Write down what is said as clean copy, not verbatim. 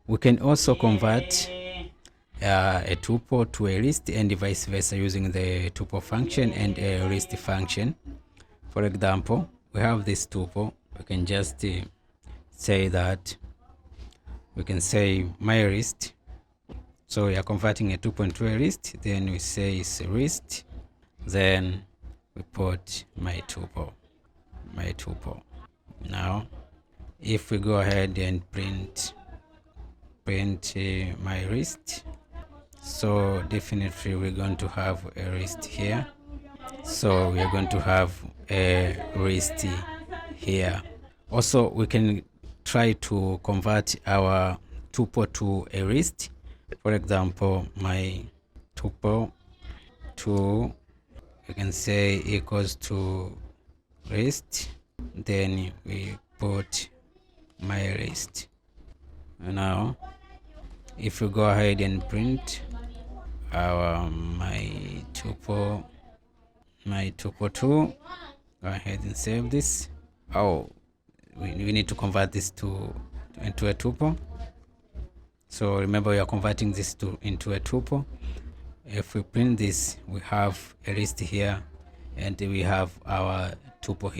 We can also convert a tuple to a list and vice versa using the tuple function and a list function. For example, we have this tuple. We can just say that we can say my list. So we are converting a tuple into a list, then we say it's a list, then we put my tuple. Now if we go ahead and print my list, so definitely we're going to have a list here. So we are going to have a list here. Also, we can try to convert our tuple to a list. For example, my tuple to, we can say equals to list, then we put my list. Now if we go ahead and print our my tuple 2, go ahead and save this. We need to convert this into a tuple. So remember, we are converting this into a tuple. If we print this, we have a list here and we have our tuple here.